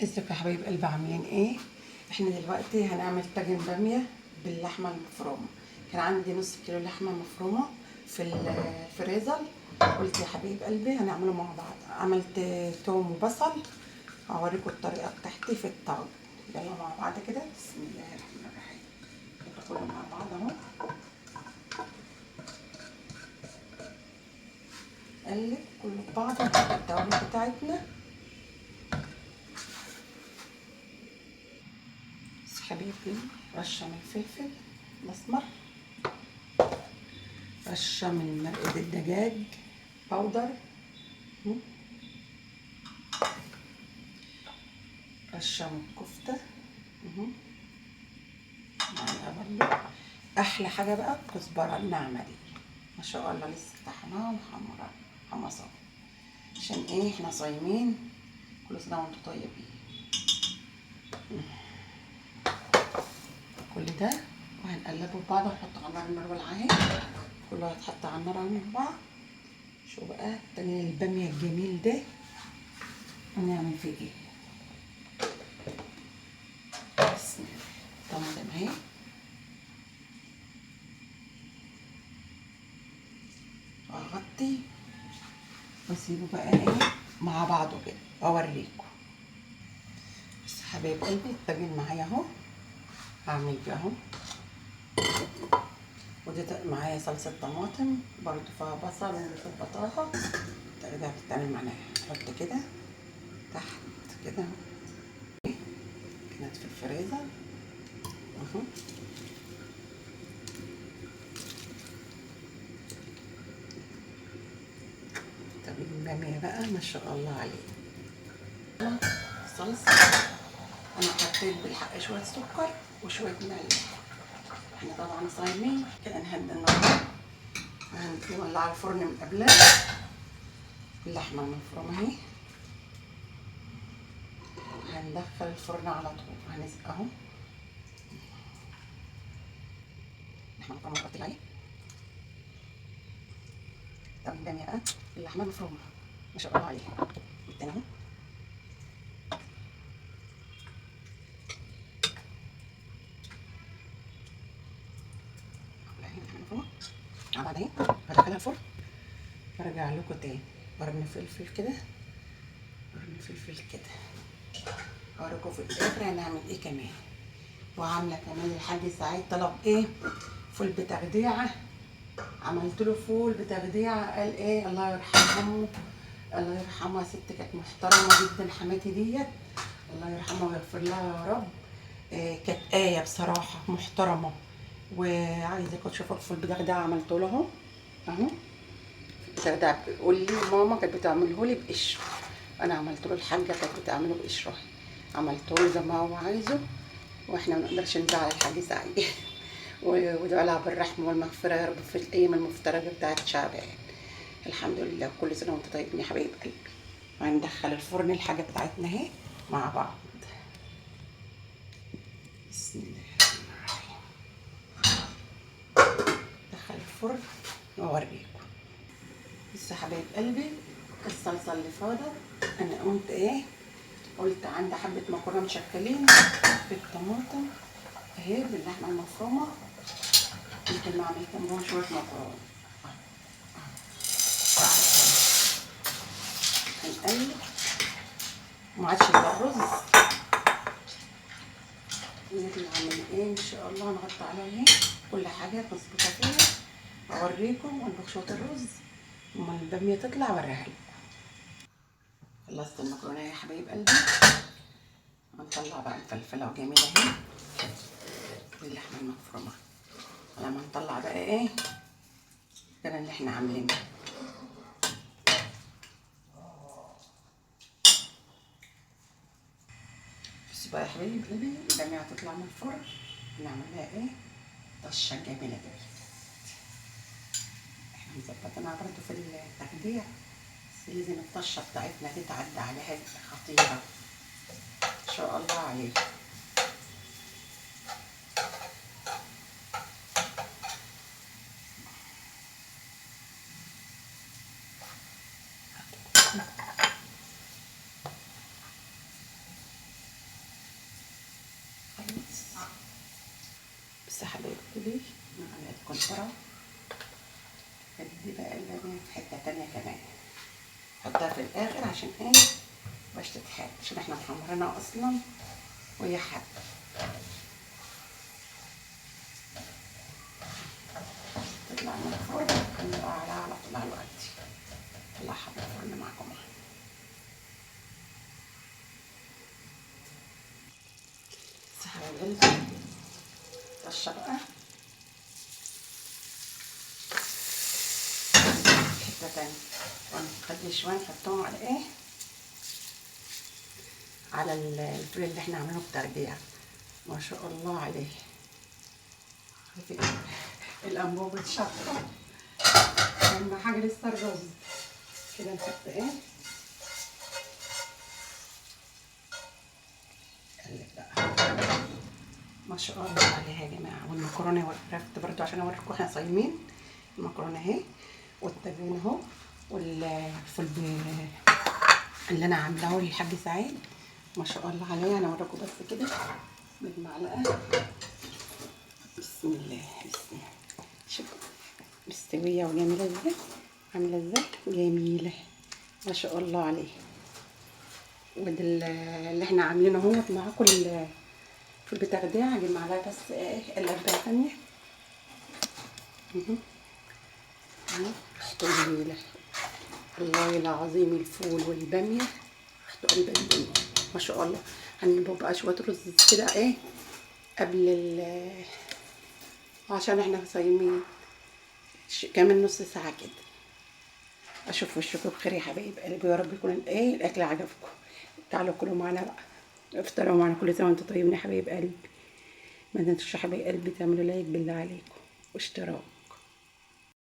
ازيكم يا حبايب قلبي، عاملين ايه؟ احنا دلوقتي هنعمل طاجن باميه باللحمه المفرومه. كان عندي نص كيلو لحمه مفرومه في الفريزر. قلت يا حبايب قلبي هنعمله مع بعض. عملت توم وبصل، هوريكم الطريقه بتاعتي في الطاجن. يلا مع بعض كده، بسم الله الرحمن الرحيم. كده كله مع بعض اهو. قلب كله في بعضه، نحط التوابل بتاعتنا. بس حبيبي رشه من الفلفل الاسمر، رشه من مرقه الدجاج باودر، رشه من الكفته، معلقه برضه. احلى حاجه بقى الكزبره الناعمه دي، ما شاء الله لسه طحناها ومحمره حمصه. عشان ايه؟ احنا صايمين. كل سنه وانتم طيبين. كل ده وهنقلبه في بعض ونحطه على النار والعين. كله هيتحط على النار مع بعض. شو بقى تاني الباميه الجميل ده هنعمل فيه ايه؟ بسم الله. طماطم اهي، واغطي واسيبه بقى ايه مع بعضه كده واوريكم. بس حبايب قلبي الطاجن معايا اهو، هعمل بيه اهو. ودي معايا صلصه طماطم برضو فيها بصل ومظبطاها. ده بتتعمل معانا، نحط كده تحت كده، كانت في الفريزر اهو. طب الباميه بقى ما شاء الله عليه. صلصه، انا حطيت بالحق شويه سكر وشويه ملح. احنا طبعا صايمين كده. نهدى النار، هنولع الفرن من قبلها. اللحمه المفرومه اهي، هندخل الفرن على طول. هنسقى اهو اللحمه المفرومه نحط عليه. طب الباميه بقى اللحمه المفرومه ما شاء الله عليها. التاني اهو، اللحمه المفرومه على بعض اهي. هدخلها الفرن وارجع لكم تاني. قرن فلفل كده، قرن فلفل كده. هوريكم في الاخر هنعمل ايه كمان. وعامله كمان الحاج سعيد طلب ايه؟ فول بتخديعه. عملت له فول بتخديعه، قال ايه الله يرحمه. الله يرحمها، ست كانت محترمه جدا حماتي ديت. الله يرحمها ويغفر لها يا رب. كانت آية بصراحة محترمة. وعايزاكم تشوفوا الفول بتخديعه عملته له اهو. اهو بتخديعه، بيقول لي ماما كانت بتعمله لي بقشره. انا عملت له، الحاجه كانت بتعمله بقشره، عملته له زي ما هو عايزه. واحنا ما نقدرش نزعل الحاج سعيد. وادعوا لها بالرحمه والمغفره يا رب في الايام المفترجه بتاعت شعبان. الحمد لله، كل سنه وانتم طيبين يا حبايب قلبي. وهندخل الفرن الحاجه بتاعتنا اهي مع بعض. بسم الله الرحمن الرحيم. دخل الفرن واوريكم. بس يا حبايب قلبي الصلصه اللي فاضت، انا قمت ايه، قلت عندي حبه مكرونه مشكلين بالطماطم اهي باللحمه المفرومه. يمكن ما عملت لهم شويه مكرونه. هنقلب وما عادش يبقى الرز. ونطلع نعمل ايه ان شاء الله، نغطي عليه كل حاجه مظبوطه فيها. اوريكم ونطبخ شويه الرز وما الباميه تطلع اوريها لكم. خلصت المكرونه يا حبايب قلبي. هنطلع بقى الفلفله جميله اهي واللحمه المفرومه. لما نطلع بقى ايه ده اللي احنا عاملينه. بس بقى يا حبايب قلبي الباميه هتطلع من الفرن، نعمل لها ايه طشه جميله دي. احنا مظبطينها برضه في التخديع، بس لازم الطشه بتاعتنا دي تعدي عليها خطيره ان شاء الله عليكم. بس حبايبي معلقة كزبرة. ادي بقى اللبن في حتة تانية كمان، حطها في الاخر عشان ايه باش تتحرق، عشان احنا محمرينها اصلا وهي حادة. تطلع من الفرن نقع على طول على الوقت. طلعها من الفرن معاكم. سحب القلب طشة بقى حتة تانية، ونخلي شوية نحطهم على ايه، على الفرن اللي احنا عاملينه بتربيع. ما شاء الله عليه. الانبوبة شاطرة. اهم حاجة لسه الرز. كده نحط ايه، قلب بقى. ما شاء الله عليها يا جماعة. والمكرونة وقفت برضو عشان اوريكم احنا صايمين. المكرونة اهي، والتبين اهو، والفول اللي انا عاملاه للحاج سعيد. ما شاء الله عليها. انا اوريكم بس كده بالمعلقة. بسم الله بسم الله. شوفوا مستوية وجميلة ازاي، عاملة ازاي جميلة. ما شاء الله عليه. وده اللي احنا عاملينه اهوت معاكم في البتاع ده. هجيب معلقة بس ايه قلبها ثانية ريحته جميلة. والله العظيم الفول والبامية ريحته قلب الدنيا. ما شاء الله. هنجيب بقى شوية رز كده ايه قبل عشان احنا صايمين كمان نص ساعة كده. اشوف وشكم بخير يا حبايب قلبي، يا رب يكون ايه الاكل عجبكم. تعالوا كلوا معانا بقى، افطروا معانا. كل سنه وانتم طيبين يا حبايب قلبي. ما تنسوش يا حبايب قلبي تعملوا لايك بالله عليكم واشتراك.